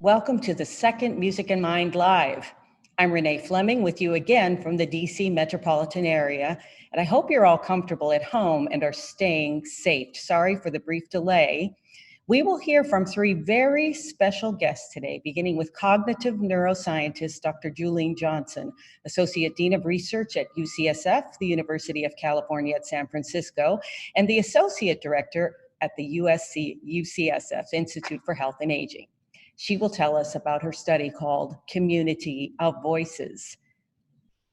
Welcome to the second Music in Mind Live. I'm Renée Fleming with you again from the DC metropolitan area, and I hope you're all comfortable at home and are staying safe. Sorry for the brief delay. We will hear from three very special guests today, beginning with cognitive neuroscientist Dr. Julian Johnson, Associate Dean of Research at UCSF, the University of California at San Francisco, and the Associate Director at the UCSF Institute for Health and Aging. She will tell us about her study called Community of Voices.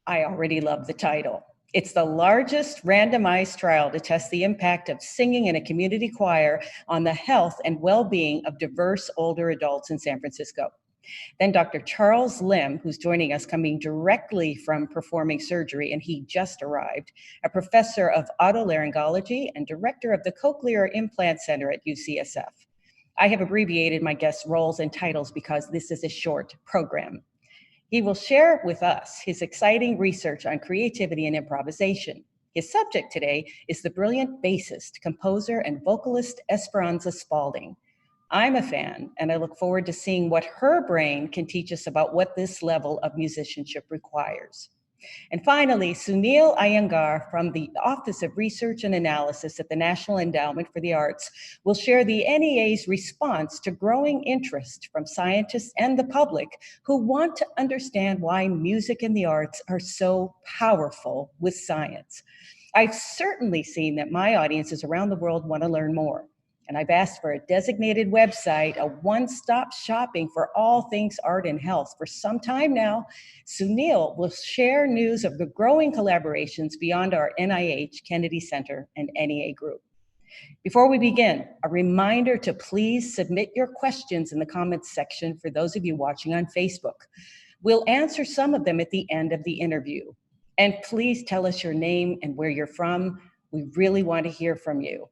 I already love the title. It's the largest randomized trial to test the impact of singing in a community choir on the health and well-being of diverse older adults in San Francisco. Then Dr. Charles Lim, who's joining us coming directly from performing surgery, and he just arrived, a professor of otolaryngology and director of the Cochlear Implant Center at UCSF. I have abbreviated my guests' roles and titles because this is a short program. He will share with us his exciting research on creativity and improvisation. His subject today is the brilliant bassist, composer, and vocalist Esperanza Spalding. I'm a fan, and I look forward to seeing what her brain can teach us about what this level of musicianship requires. And finally, Sunil Iyengar from the Office of Research and Analysis at the National Endowment for the Arts will share the NEA's response to growing interest from scientists and the public who want to understand why music and the arts are so powerful with science. I've certainly seen that my audiences around the world want to learn more. And I've asked for a designated website, a one-stop shopping for all things art and health for some time now. Sunil will share news of the growing collaborations beyond our NIH, Kennedy Center, and NEA group. Before we begin, a reminder to please submit your questions in the comments section for those of you watching on Facebook. We'll answer some of them at the end of the interview. And please tell us your name and where you're from. We really want to hear from you.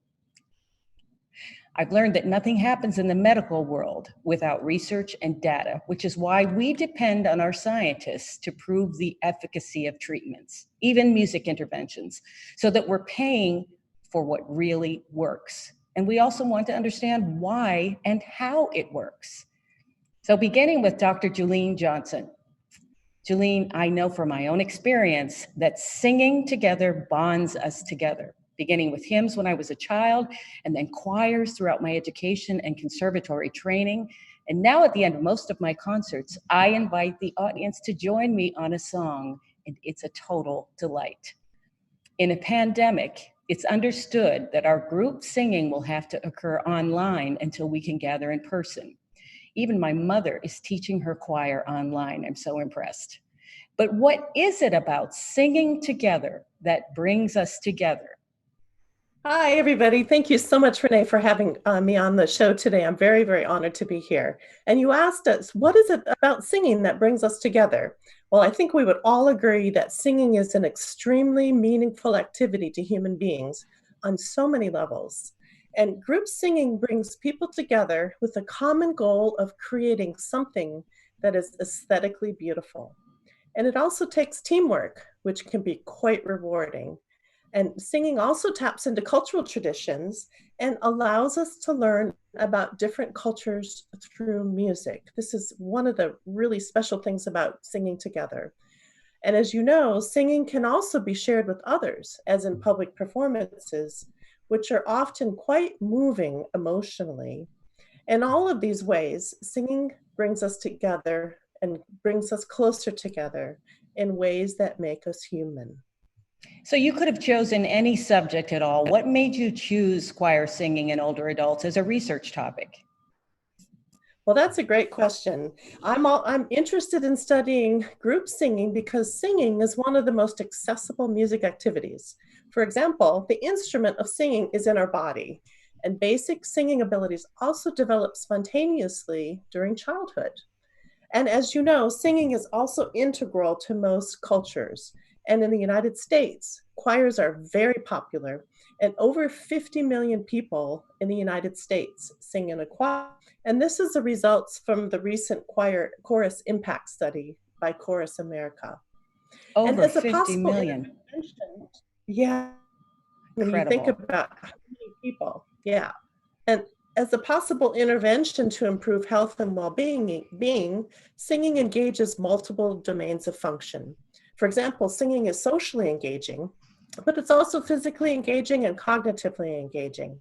I've learned that nothing happens in the medical world without research and data, which is why we depend on our scientists to prove the efficacy of treatments, even music interventions, so that we're paying for what really works. And we also want to understand why and how it works. So beginning with Dr. Julian Johnson. Julene, I know from my own experience that singing together bonds us together, beginning with hymns when I was a child, and then choirs throughout my education and conservatory training. And now at the end of most of my concerts, I invite the audience to join me on a song, and it's a total delight. In a pandemic, it's understood that our group singing will have to occur online until we can gather in person. Even my mother is teaching her choir online. I'm so impressed. But what is it about singing together that brings us together? Hi, everybody. Thank you so much, Renee, for having me on the show today. I'm very, very honored to be here. And you asked us, what is it about singing that brings us together? Well, I think we would all agree that singing is an extremely meaningful activity to human beings on so many levels. And group singing brings people together with a common goal of creating something that is aesthetically beautiful. And it also takes teamwork, which can be quite rewarding. And singing also taps into cultural traditions and allows us to learn about different cultures through music. This is one of the really special things about singing together. And as you know, singing can also be shared with others, as in public performances, which are often quite moving emotionally. In all of these ways, singing brings us together and brings us closer together in ways that make us human. So you could have chosen any subject at all. What made you choose choir singing in older adults as a research topic? Well, that's a great question. I'm interested in studying group singing because singing is one of the most accessible music activities. For example, the instrument of singing is in our body, and basic singing abilities also develop spontaneously during childhood. And as you know, singing is also integral to most cultures. And in the United States, choirs are very popular, and over 50 million people in the United States sing in a choir. And this is the results from the recent chorus impact study by Chorus America. Over 50 million. Yeah, when you think about how many people, yeah. And As a possible intervention to improve health and well-being, singing engages multiple domains of function. For example, singing is socially engaging, but it's also physically engaging and cognitively engaging.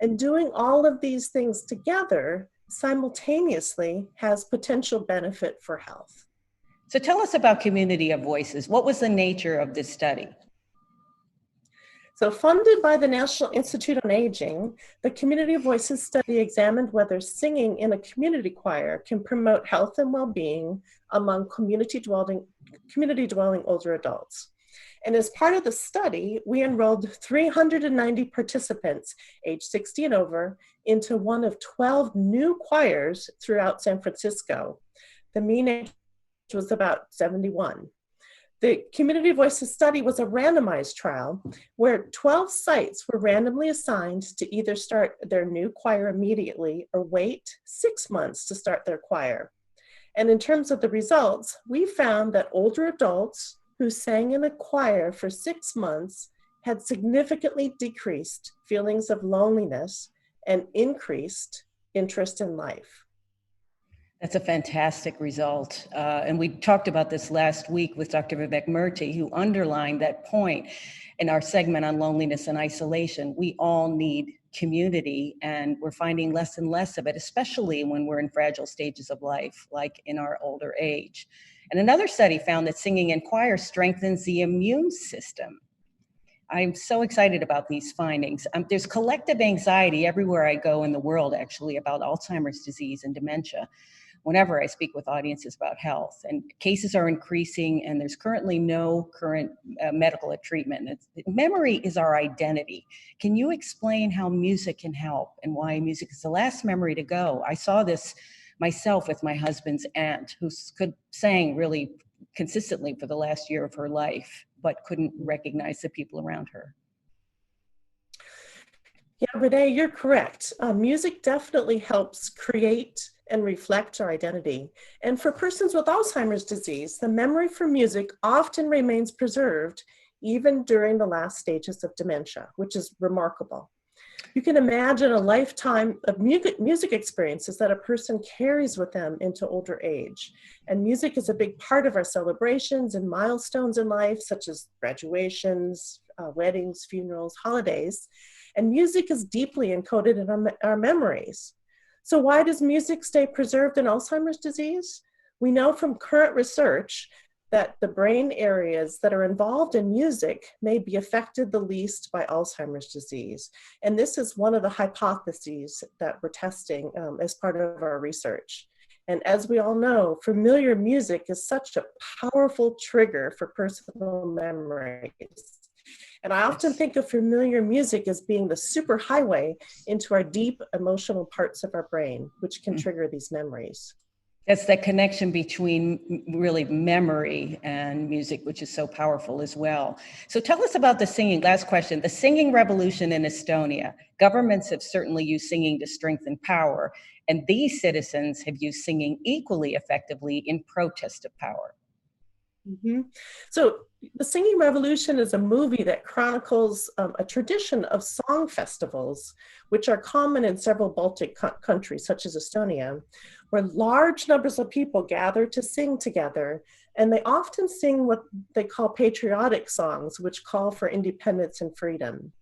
And doing all of these things together simultaneously has potential benefit for health. So tell us about Community of Voices. What was the nature of this study? So funded by the National Institute on Aging, the Community of Voices study examined whether singing in a community choir can promote health and well-being among community-dwelling older adults. And as part of the study, we enrolled 390 participants aged 60 and over into one of 12 new choirs throughout San Francisco. The mean age was about 71. The Community Voices study was a randomized trial where 12 sites were randomly assigned to either start their new choir immediately or wait 6 months to start their choir. And in terms of the results, we found that older adults who sang in a choir for 6 months had significantly decreased feelings of loneliness and increased interest in life. That's a fantastic result. And we talked about this last week with Dr. Vivek Murthy, who underlined that point in our segment on loneliness and isolation. We all need community, and we're finding less and less of it, especially when we're in fragile stages of life, like in our older age. And another study found that singing in choir strengthens the immune system. I'm so excited about these findings. There's collective anxiety everywhere I go in the world, actually, about Alzheimer's disease and dementia, whenever I speak with audiences about health. And cases are increasing, and there's currently no current medical treatment. Memory is our identity. Can you explain how music can help and why music is the last memory to go? I saw this myself with my husband's aunt, who sang really consistently for the last year of her life, but couldn't recognize the people around her. Yeah, Renee, you're correct. Music definitely helps create and reflect our identity. And for persons with Alzheimer's disease, the memory for music often remains preserved even during the last stages of dementia, which is remarkable. You can imagine a lifetime of music experiences that a person carries with them into older age. And music is a big part of our celebrations and milestones in life, such as graduations, weddings, funerals, holidays. And music is deeply encoded in our memories. So why does music stay preserved in Alzheimer's disease? We know from current research that the brain areas that are involved in music may be affected the least by Alzheimer's disease. And this is one of the hypotheses that we're testing as part of our research. And as we all know, familiar music is such a powerful trigger for personal memories. And I often think of familiar music as being the superhighway into our deep emotional parts of our brain, which can trigger these memories. That's that connection between really memory and music, which is so powerful as well. So tell us about the singing, last question, the singing revolution in Estonia. Governments have certainly used singing to strengthen power, and these citizens have used singing equally effectively in protest of power. Mm-hmm. So The Singing Revolution is a movie that chronicles a tradition of song festivals, which are common in several Baltic countries, such as Estonia, where large numbers of people gather to sing together, and they often sing what they call patriotic songs, which call for independence and freedom.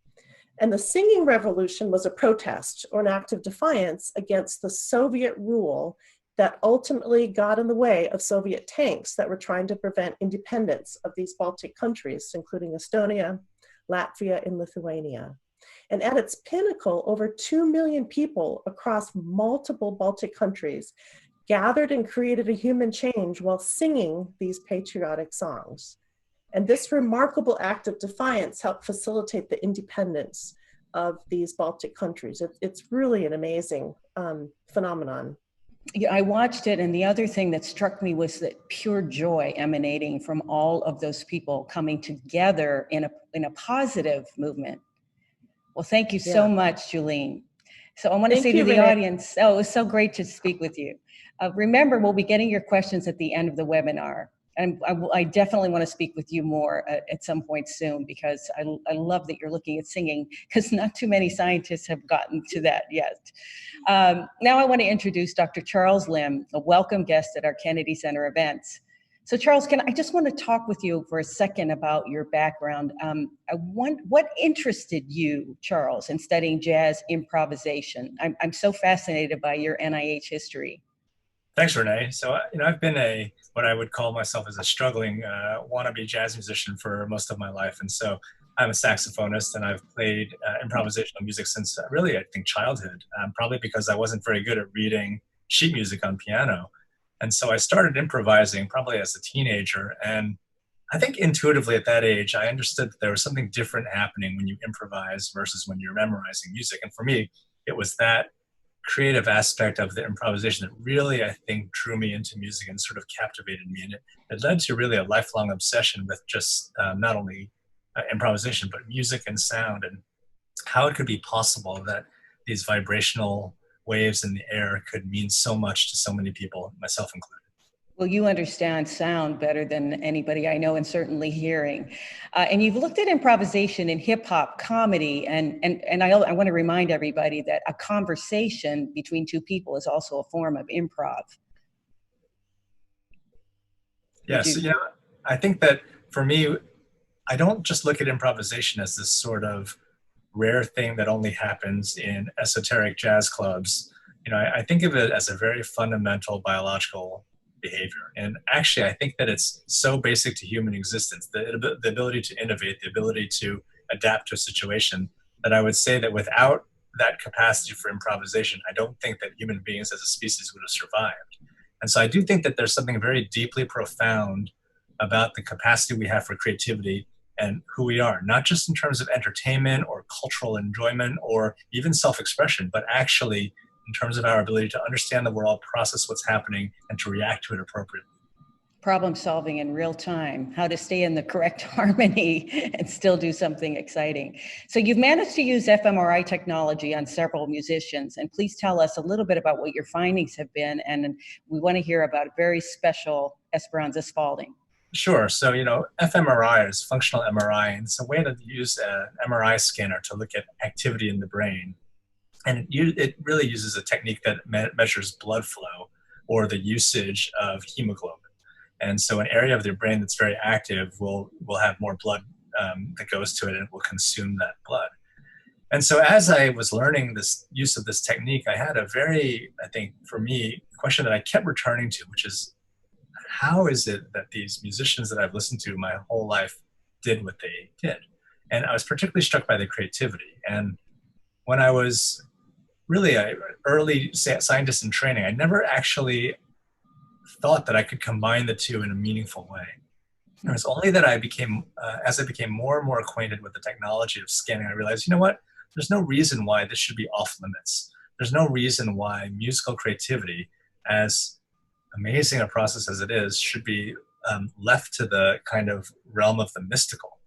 And the Singing Revolution was a protest or an act of defiance against the Soviet rule that ultimately got in the way of Soviet tanks that were trying to prevent independence of these Baltic countries, including Estonia, Latvia, and Lithuania. And at its pinnacle, over 2 million people across multiple Baltic countries gathered and created a human change while singing these patriotic songs. And this remarkable act of defiance helped facilitate the independence of these Baltic countries. It's really an amazing phenomenon. Yeah, I watched it, and the other thing that struck me was that pure joy emanating from all of those people coming together in a positive movement. Well, thank you so much, Julene. So I want to say to the audience, it was so great to speak with you. Remember, we'll be getting your questions at the end of the webinar. And I definitely want to speak with you more at some point soon, because I love that you're looking at singing, because not too many scientists have gotten to that yet. Now I want to introduce Dr. Charles Lim, a welcome guest at our Kennedy Center events. So Charles, I just want to talk with you for a second about your background. What interested you, Charles, in studying jazz improvisation? I'm so fascinated by your NIH history. Thanks, Renee. So, I've been what I would call myself as a struggling wannabe jazz musician for most of my life. And so I'm a saxophonist, and I've played improvisational music since really, I think, childhood, probably because I wasn't very good at reading sheet music on piano. And so I started improvising probably as a teenager. And I think intuitively at that age, I understood that there was something different happening when you improvise versus when you're memorizing music. And for me, it was that creative aspect of the improvisation that really, I think, drew me into music and sort of captivated me. And it led to really a lifelong obsession with just not only improvisation, but music and sound, and how it could be possible that these vibrational waves in the air could mean so much to so many people, myself included. Well, you understand sound better than anybody I know, and certainly hearing. And you've looked at improvisation in hip hop, comedy, and I want to remind everybody that a conversation between two people is also a form of improv. Yes, I think that for me, I don't just look at improvisation as this sort of rare thing that only happens in esoteric jazz clubs. I think of it as a very fundamental biological behavior. And actually, I think that it's so basic to human existence, the ability to innovate, the ability to adapt to a situation, that I would say that without that capacity for improvisation, I don't think that human beings as a species would have survived. And so I do think that there's something very deeply profound about the capacity we have for creativity and who we are, not just in terms of entertainment or cultural enjoyment or even self-expression, but actually in terms of our ability to understand the world, process what's happening, and to react to it appropriately. Problem solving in real time, how to stay in the correct harmony and still do something exciting. So you've managed to use fMRI technology on several musicians, and please tell us a little bit about what your findings have been, and we want to hear about a very special Esperanza Spalding. Sure. So, fMRI is functional MRI, and it's a way to use an MRI scanner to look at activity in the brain. And it really uses a technique that measures blood flow or the usage of hemoglobin. And so an area of the brain that's very active will have more blood that goes to it, and it will consume that blood. And so as I was learning this use of this technique, I had a very, I think, for me, question that I kept returning to, which is, how is it that these musicians that I've listened to my whole life did what they did? And I was particularly struck by the creativity. And when I was really an early scientist in training, I never actually thought that I could combine the two in a meaningful way. It was only that I became, as I became more and more acquainted with the technology of scanning, I realized, there's no reason why this should be off limits. There's no reason why musical creativity, as amazing a process as it is, should be left to the kind of realm of the mystical.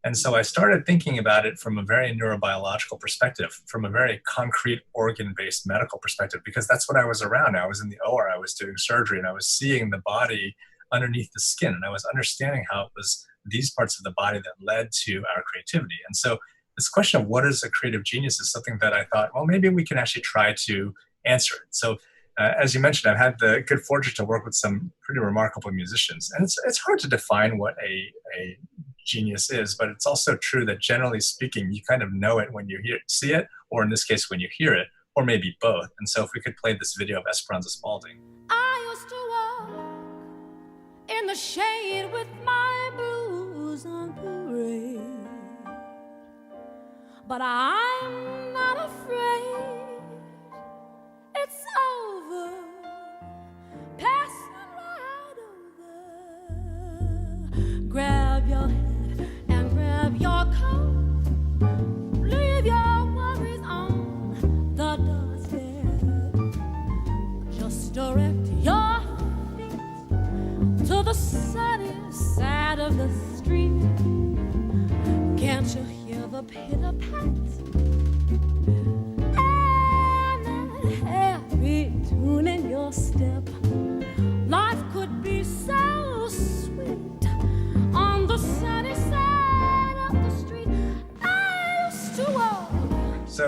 And so I started thinking about it from a very neurobiological perspective, from a very concrete organ-based medical perspective, because that's what I was around. I was in the OR, I was doing surgery, and I was seeing the body underneath the skin, and I was understanding how it was these parts of the body that led to our creativity. And so this question of what is a creative genius is something that I thought, well, maybe we can actually try to answer it. So as you mentioned, I've had the good fortune to work with some pretty remarkable musicians. And it's hard to define what a genius is, but it's also true that generally speaking, you kind of know it when you see it, or in this case, when you hear it, or maybe both. And so if we could play this video of Esperanza Spalding. I used to walk in the shade with my blues on parade, but I'm not afraid. It's over, passing right over. Grab your head and grab your coat. Leave your worries on the doorstep. Just direct your feet to the sunny side of the street. Can't you hear the pitter-pat? Every tune in your step. Life could be so sweet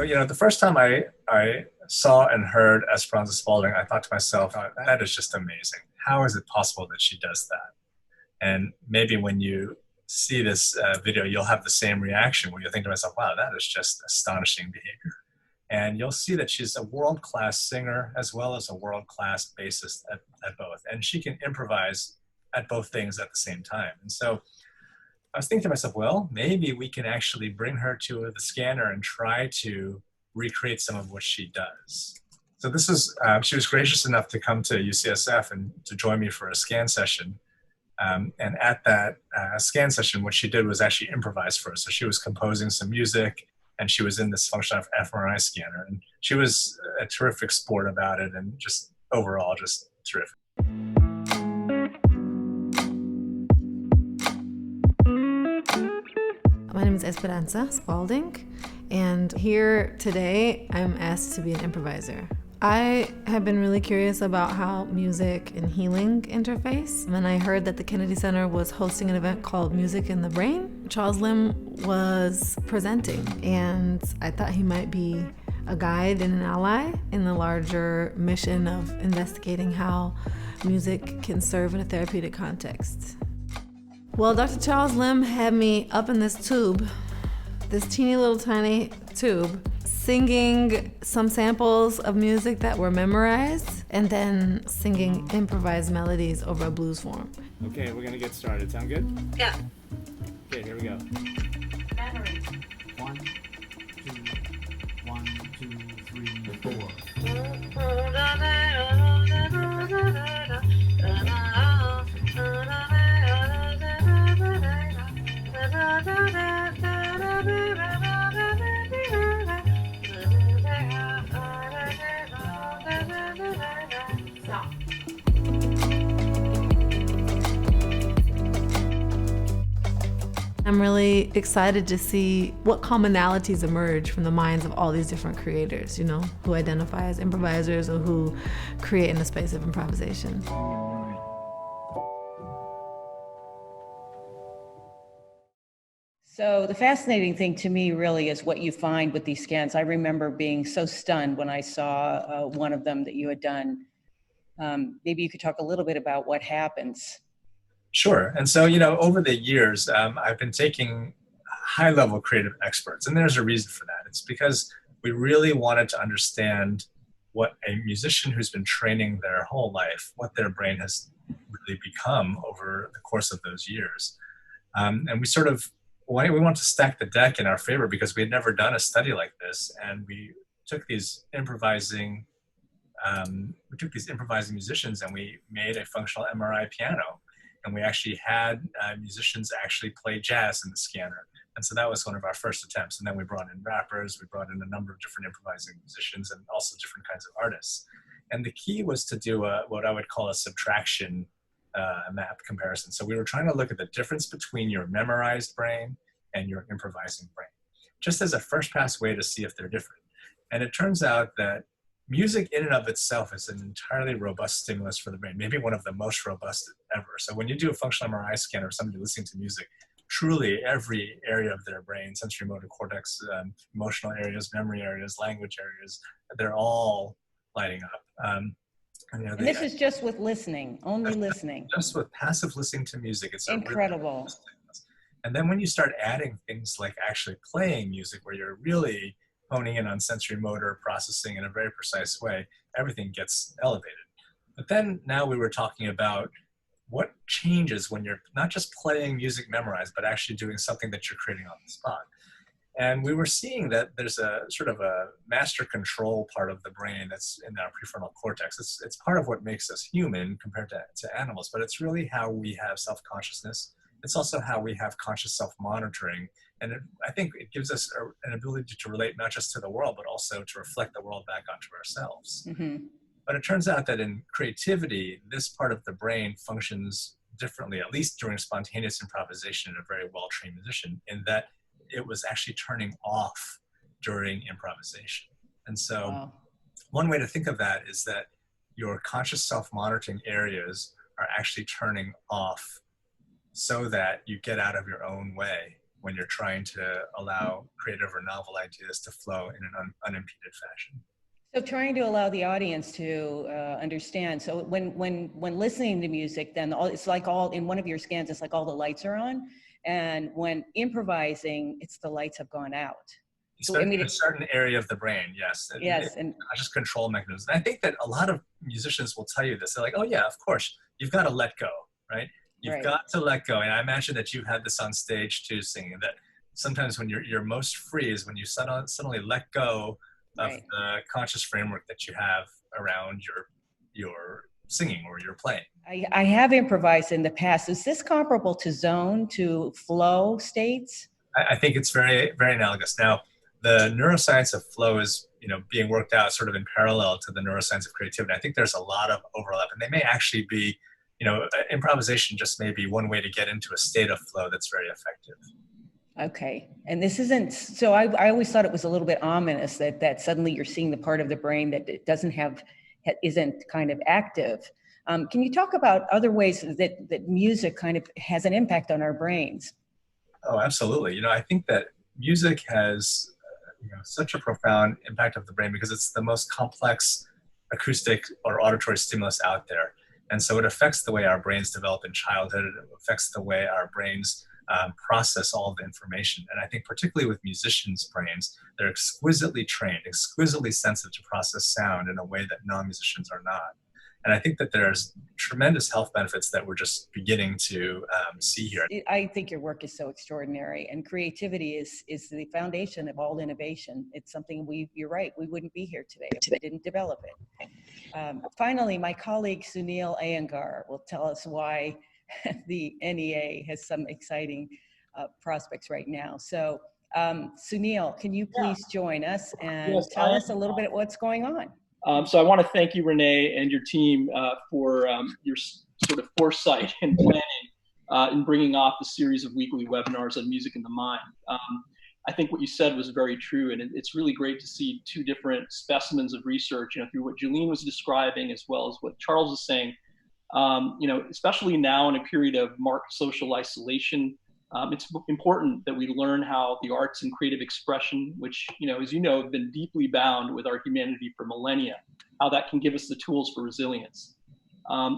the first time I saw and heard Esperanza Spalding, I thought to myself, oh, that is just amazing. How is it possible that she does that? And maybe when you see this video, you'll have the same reaction where you think to myself, wow, that is just astonishing behavior. And you'll see that she's a world-class singer as well as a world-class bassist at both. And she can improvise at both things at the same time. And so I was thinking to myself, well, maybe we can actually bring her to the scanner and try to recreate some of what she does. So this is, she was gracious enough to come to UCSF and to join me for a scan session. And at that scan session, what she did was actually improvise for us. So she was composing some music, and she was in this functional fMRI scanner. And she was a terrific sport about it, and just overall, just terrific. My name is Esperanza Spalding, and here today I'm asked to be an improviser. I have been really curious about how music and healing interface. And I heard that the Kennedy Center was hosting an event called Music in the Brain. Charles Lim was presenting, and I thought he might be a guide and an ally in the larger mission of investigating how music can serve in a therapeutic context. Well, Dr. Charles Lim had me up in this tube, this teeny little tiny tube, singing some samples of music that were memorized, and then singing improvised melodies over a blues form. Okay, we're gonna get started. Sound good? Yeah. Okay, here we go. Battery. 1, 2, 1, 2, 3, 4. I'm really excited to see what commonalities emerge from the minds of all these different creators, who identify as improvisers or who create in the space of improvisation. So the fascinating thing to me really is what you find with these scans. I remember being so stunned when I saw one of them that you had done. Maybe you could talk a little bit about what happens. Sure. And so, over the years, I've been taking high-level creative experts, and there's a reason for that. It's because we really wanted to understand what a musician who's been training their whole life, what their brain has really become over the course of those years. And we want to stack the deck in our favor because we had never done a study like this, and we took these improvising musicians and we made a functional MRI piano. And we actually had musicians actually play jazz in the scanner. And so that was one of our first attempts. And then we brought in rappers, we brought in a number of different improvising musicians and also different kinds of artists. And the key was to do what I would call a subtraction map comparison. So we were trying to look at the difference between your memorized brain and your improvising brain, just as a first pass way to see if they're different. And it turns out that music in and of itself is an entirely robust stimulus for the brain, maybe one of the most robust ever. So when you do a functional MRI scan of somebody listening to music, truly every area of their brain, sensory motor cortex, emotional areas, memory areas, language areas, they're all lighting up. And this is just with listening, only listening. Just with passive listening to music. It's incredible. And then when you start adding things like actually playing music, where you're really honing in on sensory motor processing in a very precise way, everything gets elevated. But then now we were talking about what changes when you're not just playing music memorized, but actually doing something that you're creating on the spot. And we were seeing that there's a sort of a master control part of the brain that's in our prefrontal cortex. It's part of what makes us human compared to animals, but it's really how we have self-consciousness. It's also how we have conscious self-monitoring. And I think it gives us an ability to relate not just to the world, but also to reflect the world back onto ourselves. Mm-hmm. But it turns out that in creativity, this part of the brain functions differently, at least during spontaneous improvisation in a very well-trained musician, in that it was actually turning off during improvisation. And so one way to think of that is that your conscious self-monitoring areas are actually turning off so that you get out of your own way when you're trying to allow creative or novel ideas to flow in an unimpeded fashion. So trying to allow the audience to understand. So when listening to music, then it's like all in one of your scans, it's like all the lights are on. And when improvising, it's the lights have gone out. So, I mean, in a certain area of the brain, yes. Yes. And not just control mechanisms. And I think that a lot of musicians will tell you this. They're like, oh yeah, of course, you've got to let go, right? You've got to let go. And I imagine that you've had this on stage too, singing, that sometimes when you're most free is when you suddenly let go of the conscious framework that you have around your singing or your playing. I have improvised in the past. Is this comparable to zone, to flow states? I think it's very, very analogous. Now, the neuroscience of flow is, being worked out sort of in parallel to the neuroscience of creativity. I think there's a lot of overlap, and they may actually be, improvisation just may be one way to get into a state of flow that's very effective. Okay, and this isn't, so I always thought it was a little bit ominous that suddenly you're seeing the part of the brain that it isn't kind of active. Can you talk about other ways that music kind of has an impact on our brains? Oh, absolutely. I think that music has such a profound impact of the brain because it's the most complex acoustic or auditory stimulus out there. And so it affects the way our brains develop in childhood. It affects the way our brains process all of the information. And I think particularly with musicians' brains, they're exquisitely trained, exquisitely sensitive to process sound in a way that non-musicians are not. And I think that there's tremendous health benefits that we're just beginning to see here. I think your work is so extraordinary, and creativity is the foundation of all innovation. It's something you're right, we wouldn't be here today if we didn't develop it. Finally, my colleague Sunil Iyengar will tell us why the NEA has some exciting prospects right now. So Sunil, can you please join us and tell us a little bit what's going on? So I want to thank you, Renee, and your team for your sort of foresight and planning in bringing off the series of weekly webinars on music in the mind. I think what you said was very true, and it's really great to see two different specimens of research, through what Julene was describing as well as what Charles is saying. Especially now in a period of marked social isolation, it's important that we learn how the arts and creative expression, which, as you know, have been deeply bound with our humanity for millennia, how that can give us the tools for resilience.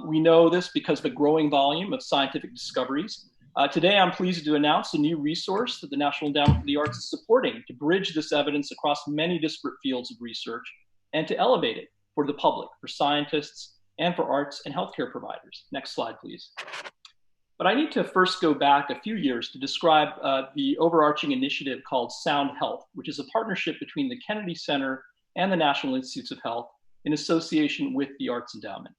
We know this because of the growing volume of scientific discoveries. Today, I'm pleased to announce a new resource that the National Endowment for the Arts is supporting to bridge this evidence across many disparate fields of research and to elevate it for the public, for scientists, and for arts and healthcare providers. Next slide, please. But I need to first go back a few years to describe the overarching initiative called Sound Health, which is a partnership between the Kennedy Center and the National Institutes of Health in association with the Arts Endowment.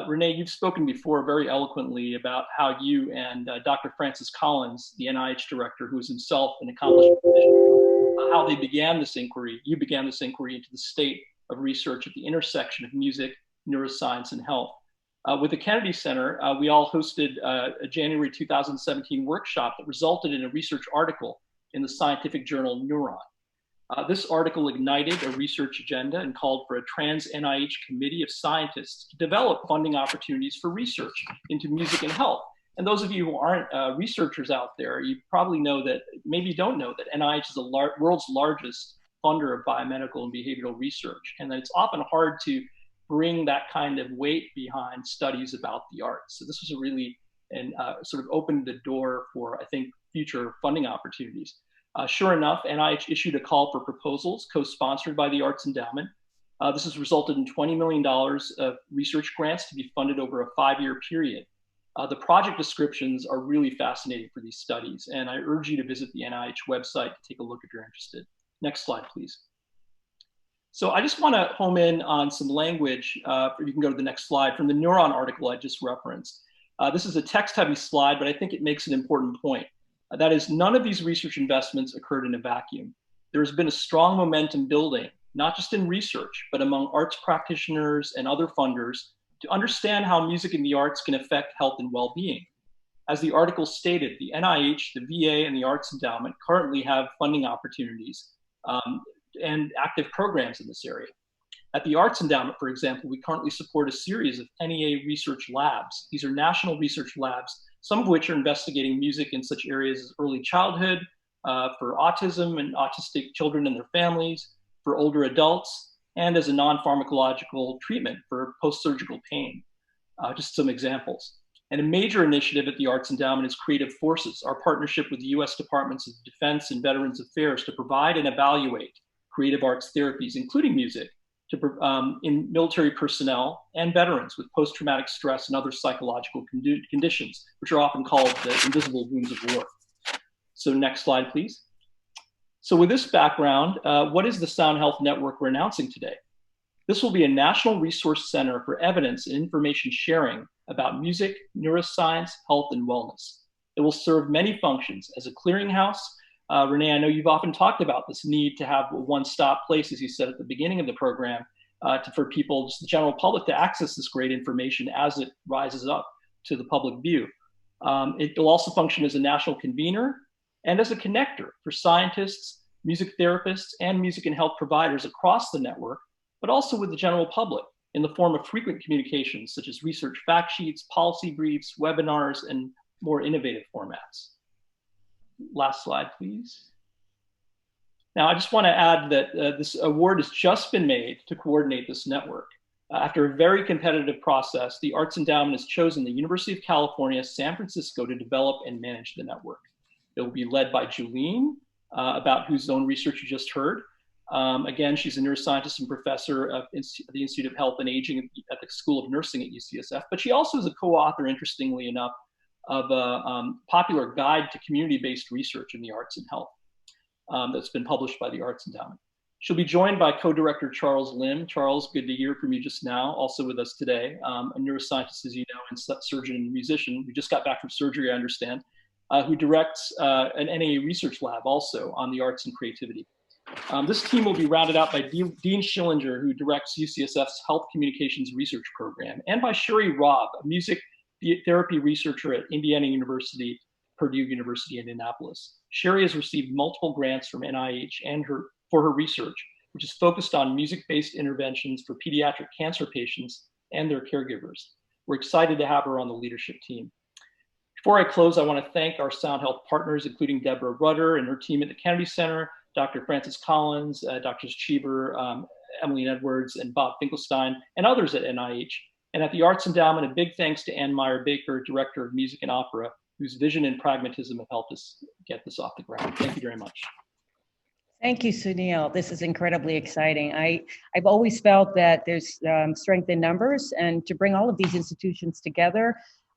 Renee, you've spoken before very eloquently about how you and Dr. Francis Collins, the NIH director, who is himself an accomplished physician, how they began this inquiry. You began this inquiry into the state of research at the intersection of music, neuroscience, and health. With the Kennedy Center, we all hosted a January 2017 workshop that resulted in a research article in the scientific journal Neuron. This article ignited a research agenda and called for a trans-NIH committee of scientists to develop funding opportunities for research into music and health. And those of you who aren't researchers out there, you probably know that, maybe don't know that NIH is the world's largest funder of biomedical and behavioral research, and that it's often hard to bring that kind of weight behind studies about the arts. So this was a really, sort of opened the door for, I think, future funding opportunities. Sure enough, NIH issued a call for proposals co-sponsored by the Arts Endowment. This has resulted in $20 million of research grants to be funded over a 5-year period. The project descriptions are really fascinating for these studies, and I urge you to visit the NIH website to take a look if you're interested. Next slide, please. So I just want to home in on some language, you can go to the next slide, from the Neuron article I just referenced. This is a text-heavy slide, but I think it makes an important point. That is, none of these research investments occurred in a vacuum. There has been a strong momentum building, not just in research, but among arts practitioners and other funders to understand how music and the arts can affect health and well-being. As the article stated, the NIH, the VA, and the Arts Endowment currently have funding opportunities and active programs in this area. At the Arts Endowment, for example, we currently support a series of NEA research labs. These are national research labs some of which are investigating music in such areas as early childhood, for autism and autistic children and their families, for older adults, and as a non-pharmacological treatment for post-surgical pain. Just some examples. And a major initiative at the Arts Endowment is Creative Forces, our partnership with the U.S. Departments of Defense and Veterans Affairs to provide and evaluate creative arts therapies, including music, in military personnel and veterans with post-traumatic stress and other psychological conditions, which are often called the invisible wounds of war. So next slide, please. So with this background, what is the Sound Health Network we're announcing today? This will be a national resource center for evidence and information sharing about music, neuroscience, health, and wellness. It will serve many functions as a clearinghouse. Renee, I know you've often talked about this need to have a one-stop place, as you said at the beginning of the program, for people, just the general public, to access this great information as it rises up to the public view. It will also function as a national convener and as a connector for scientists, music therapists, and music and health providers across the network, but also with the general public in the form of frequent communications such as research fact sheets, policy briefs, webinars, and more innovative formats. Last slide, please. Now, I just want to add that this award has just been made to coordinate this network. After a very competitive process, the Arts Endowment has chosen the University of California, San Francisco to develop and manage the network. It will be led by Julene, about whose own research you just heard. Again, she's a neuroscientist and professor of the Institute of Health and Aging at the School of Nursing at UCSF, but she also is a co-author, interestingly enough, of a popular guide to community-based research in the arts and health that's been published by the Arts Endowment. She'll be joined by co-director Charles Lim. Charles, good to hear from you just now, also with us today, a neuroscientist, as you know, and surgeon and musician who just got back from surgery, I understand, who directs an NAA research lab also on the arts and creativity. This team will be rounded out by Dean Schillinger, who directs UCSF's Health Communications Research Program, and by Sherry Robb, a music therapy researcher at Indiana University, Purdue University, Indianapolis. Sherry has received multiple grants from NIH and for her research, which is focused on music-based interventions for pediatric cancer patients and their caregivers. We're excited to have her on the leadership team. Before I close, I want to thank our Sound Health partners, including Deborah Rudder and her team at the Kennedy Center, Dr. Francis Collins, Drs. Cheever, Emily Edwards, and Bob Finkelstein, and others at NIH. And at the Arts Endowment, a big thanks to Ann Meyer-Baker, Director of Music and Opera, whose vision and pragmatism have helped us get this off the ground. Thank you very much. Thank you, Sunil. This is incredibly exciting. I've always felt that there's strength in numbers, and to bring all of these institutions together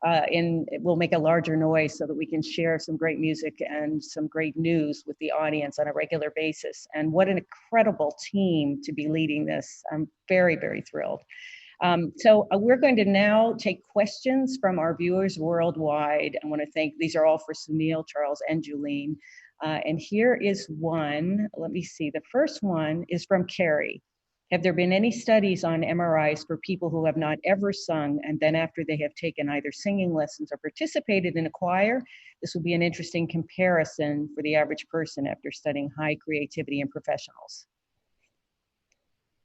it will make a larger noise so that we can share some great music and some great news with the audience on a regular basis. And what an incredible team to be leading this. I'm very, very thrilled. So we're going to now take questions from our viewers worldwide. I want to thank, these are all for Sunil, Charles, and Julene. And here is one. Let me see. The first one is from Carrie. Have there been any studies on MRIs for people who have not ever sung, and then after they have taken either singing lessons or participated in a choir? This will be an interesting comparison for the average person after studying high creativity and professionals.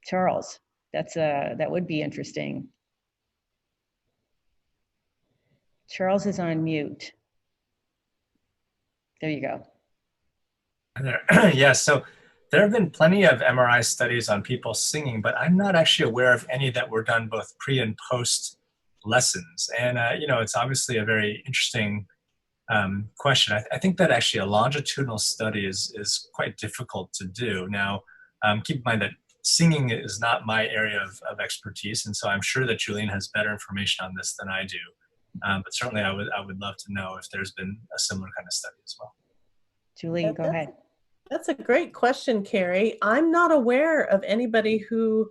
Charles, that would be interesting. Charles is on mute. There you go. Yeah, so there have been plenty of MRI studies on people singing, but I'm not actually aware of any that were done both pre and post lessons. And, you know, it's obviously a very interesting question. I think that actually a longitudinal study is quite difficult to do. Now, keep in mind that singing is not my area of expertise, and so I'm sure that Julene has better information on this than I do. But certainly I would love to know if there's been a similar kind of study as well. Julene, go ahead. That's a great question, Carrie. I'm not aware of anybody who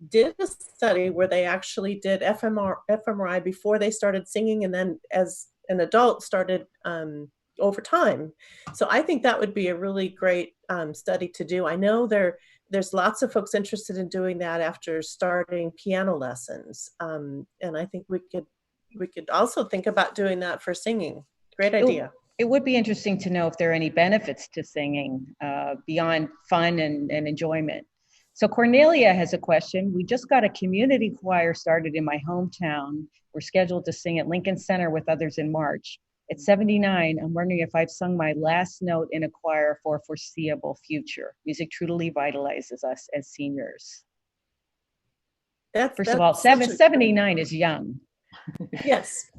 did a study where they actually did fMRI before they started singing, and then as an adult started over time. So I think that would be a really great study to do. I know there's lots of folks interested in doing that after starting piano lessons. And I think we could also think about doing that for singing. Great idea. It would be interesting to know if there are any benefits to singing beyond fun and enjoyment. So Cornelia has a question. We just got a community choir started in my hometown. We're scheduled to sing at Lincoln Center with others in March. At 79, I'm wondering if I've sung my last note in a choir for a foreseeable future. Music truly vitalizes us as seniors. First of all, 79 is young. Yes.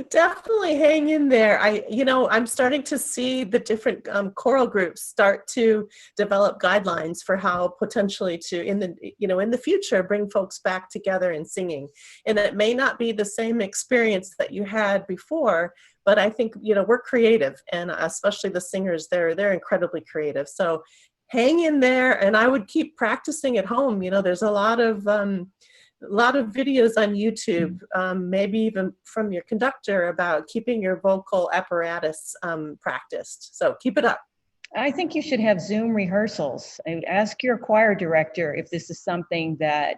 Definitely hang in there. I'm starting to see the different choral groups start to develop guidelines for how potentially to in the future bring folks back together in singing. And it may not be the same experience that you had before, but I think we're creative, and especially the singers, they're incredibly creative. So hang in there, and I would keep practicing at home. There's a lot of videos on YouTube, maybe even from your conductor, about keeping your vocal apparatus practiced. So keep it up. I think you should have Zoom rehearsals. I would ask your choir director if this is something that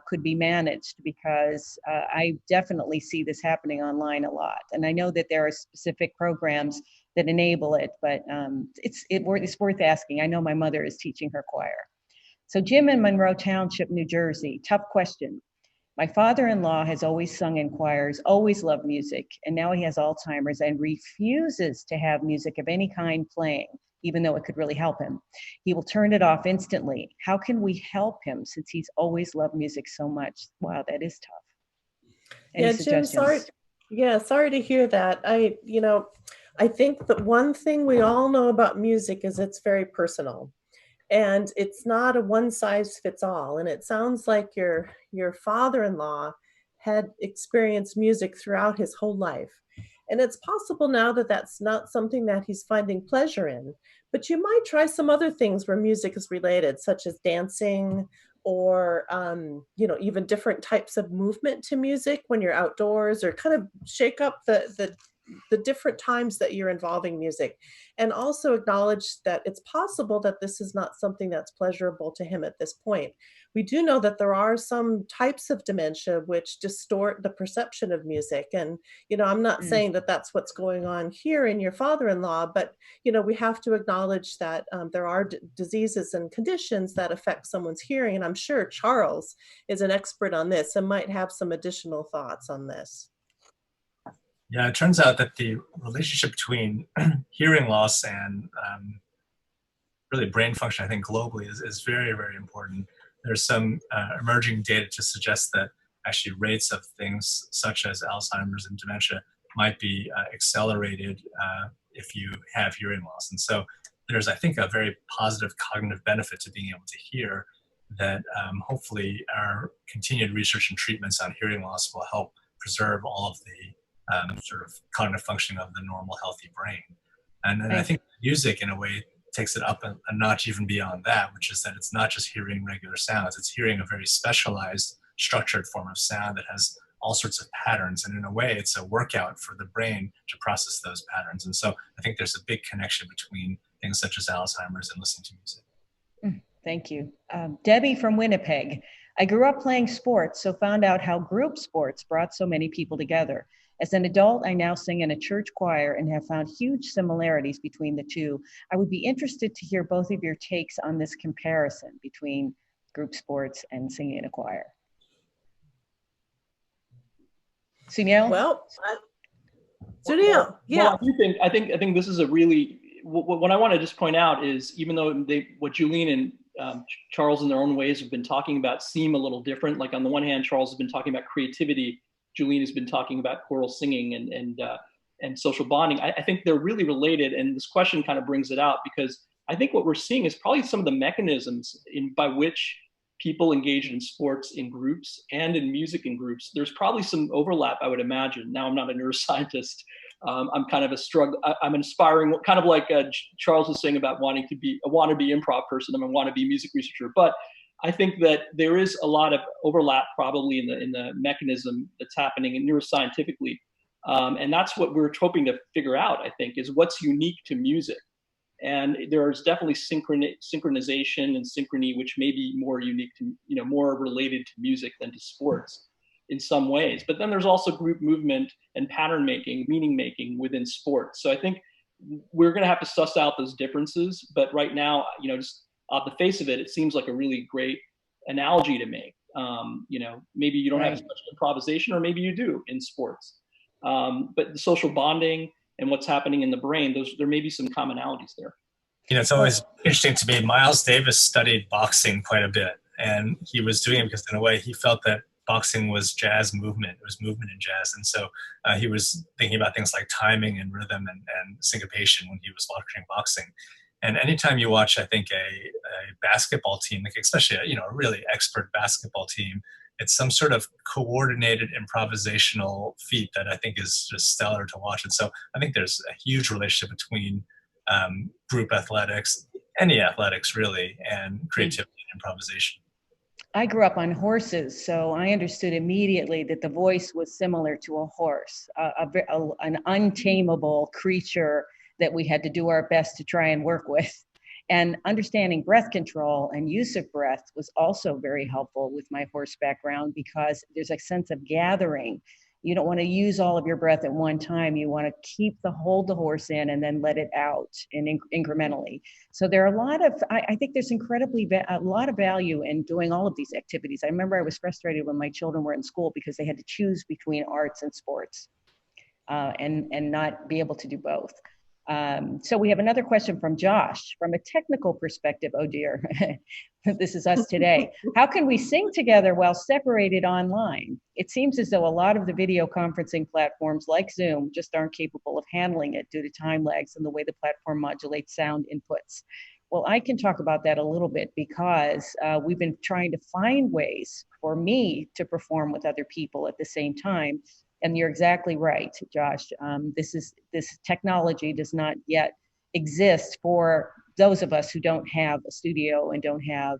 could be managed, because I definitely see this happening online a lot. And I know that there are specific programs that enable it, but it's worth asking. I know my mother is teaching her choir. So Jim in Monroe Township, New Jersey, tough question. My father-in-law has always sung in choirs, always loved music, and now he has Alzheimer's and refuses to have music of any kind playing, even though it could really help him. He will turn it off instantly. How can we help him since he's always loved music so much? Wow, that is tough. Any suggestions? Jim, sorry to hear that. I think that one thing we all know about music is it's very personal. And it's not a one size fits all. And it sounds like your father-in-law had experienced music throughout his whole life. And it's possible now that that's not something that he's finding pleasure in, but you might try some other things where music is related, such as dancing, or even different types of movement to music when you're outdoors, or kind of shake up the different times that you're involving music, and also acknowledge that it's possible that this is not something that's pleasurable to him at this point. We do know that there are some types of dementia which distort the perception of music. And, I'm not saying that that's what's going on here in your father-in-law, but, we have to acknowledge that there are diseases and conditions that affect someone's hearing. And I'm sure Charles is an expert on this and might have some additional thoughts on this. Yeah, it turns out that the relationship between hearing loss and really brain function, I think globally, is very, very important. There's some emerging data to suggest that actually rates of things such as Alzheimer's and dementia might be accelerated if you have hearing loss. And so there's, I think, a very positive cognitive benefit to being able to hear that hopefully our continued research and treatments on hearing loss will help preserve all of the sort of cognitive functioning of the normal, healthy brain. And then I think music, in a way, takes it up a notch even beyond that, which is that it's not just hearing regular sounds, it's hearing a very specialized, structured form of sound that has all sorts of patterns. And in a way, it's a workout for the brain to process those patterns. And so I think there's a big connection between things such as Alzheimer's and listening to music. Thank you. Debbie from Winnipeg. I grew up playing sports, so found out how group sports brought so many people together. As an adult, I now sing in a church choir and have found huge similarities between the two. I would be interested to hear both of your takes on this comparison between group sports and singing in a choir. Sunil? Well, Sunil, yeah. Well, I think this is a really, what I want to just point out is, even though what Julene and Charles in their own ways have been talking about seem a little different. Like on the one hand, Charles has been talking about creativity. Julene has been talking about choral singing and social bonding. I think they're really related, and this question kind of brings it out, because I think what we're seeing is probably some of the mechanisms by which people engage in sports in groups and in music in groups. There's probably some overlap, I would imagine. Now, I'm not a neuroscientist. I'm kind of I'm inspiring, kind of like Charles was saying about wanting to be a wannabe improv person. I'm a wannabe music researcher, but I think that there is a lot of overlap probably in the mechanism that's happening neuroscientifically. And that's what we're hoping to figure out, I think, is what's unique to music. And there's definitely synchronization and synchrony, which may be more unique to, more related to music than to sports in some ways. But then there's also group movement and pattern making, meaning making within sports. So I think we're going to have to suss out those differences. But right now, just off the face of it, it seems like a really great analogy to make. Maybe you don't have as much improvisation, or maybe you do in sports. But the social bonding and what's happening in the brain, there may be some commonalities there. It's always interesting to me. Miles Davis studied boxing quite a bit, and he was doing it because, in a way, he felt that boxing was jazz movement. It was movement in jazz. And so he was thinking about things like timing and rhythm and syncopation when he was watching boxing. And anytime you watch, I think, a basketball team, like especially a really expert basketball team, it's some sort of coordinated improvisational feat that I think is just stellar to watch. And so I think there's a huge relationship between group athletics, any athletics really, and creativity and improvisation. I grew up on horses, so I understood immediately that the voice was similar to a horse, an untamable creature that we had to do our best to try and work with. And understanding breath control and use of breath was also very helpful with my horse background, because there's a sense of gathering. You don't want to use all of your breath at one time. You want to hold the horse in and then let it out incrementally. So there are a lot of, I think there's a lot of value in doing all of these activities. I remember I was frustrated when my children were in school because they had to choose between arts and sports and not be able to do both. So we have another question from Josh. From a technical perspective, oh dear, this is us today. How can we sing together while separated online? It seems as though a lot of the video conferencing platforms like Zoom just aren't capable of handling it due to time lags and the way the platform modulates sound inputs. Well, I can talk about that a little bit, because we've been trying to find ways for me to perform with other people at the same time. And you're exactly right, Josh. This technology does not yet exist for those of us who don't have a studio and don't have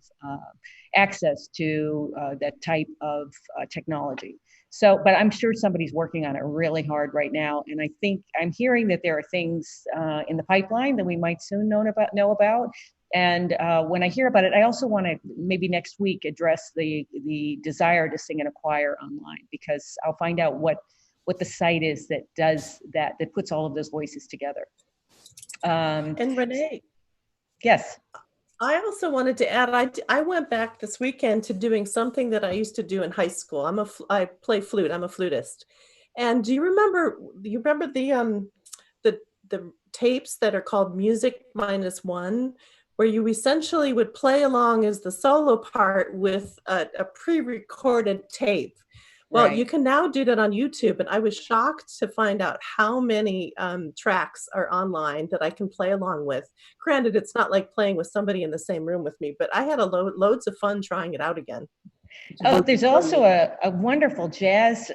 access to that type of technology. So, but I'm sure somebody's working on it really hard right now. And I think I'm hearing that there are things in the pipeline that we might soon know about. And when I hear about it, I also want to maybe next week address the desire to sing in a choir online, because I'll find out what the site is that does that puts all of those voices together. And Renee. Yes. I also wanted to add, I went back this weekend to doing something that I used to do in high school. I play flute. I'm a flutist. And do you remember the tapes that are called Music -1, where you essentially would play along as the solo part with a pre-recorded tape? Well, Right. You can now do that on YouTube, and I was shocked to find out how many tracks are online that I can play along with. Granted, it's not like playing with somebody in the same room with me, but I had loads of fun trying it out again. Oh, there's also a wonderful jazz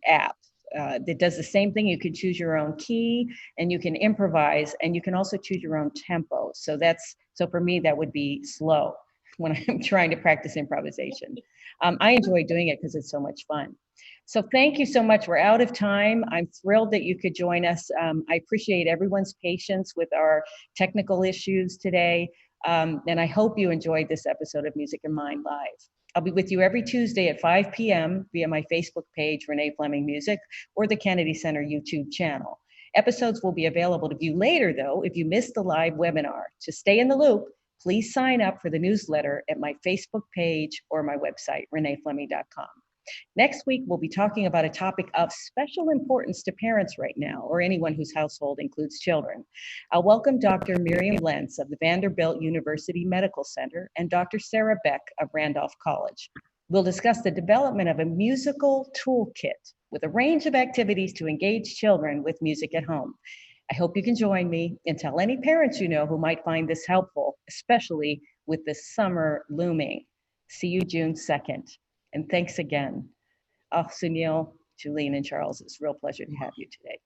app that does the same thing. You can choose your own key and you can improvise, and you can also choose your own tempo. So for me, that would be slow when I'm trying to practice improvisation. I enjoy doing it because it's so much fun. So thank you so much. We're out of time. I'm thrilled that you could join us. I appreciate everyone's patience with our technical issues today. And I hope you enjoyed this episode of Music in Mind Live. I'll be with you every Tuesday at 5 p.m. via my Facebook page, Renée Fleming Music, or the Kennedy Center YouTube channel. Episodes will be available to view later, though, if you missed the live webinar. To stay in the loop, please sign up for the newsletter at my Facebook page or my website, reneefleming.com. Next week, we'll be talking about a topic of special importance to parents right now, or anyone whose household includes children. I'll welcome Dr. Miriam Lentz of the Vanderbilt University Medical Center and Dr. Sarah Beck of Randolph College. We'll discuss the development of a musical toolkit with a range of activities to engage children with music at home. I hope you can join me, and tell any parents you know who might find this helpful, especially with the summer looming. See you June 2nd. And thanks again. Oh, Sunil, Julene, and Charles, it's a real pleasure to have you today.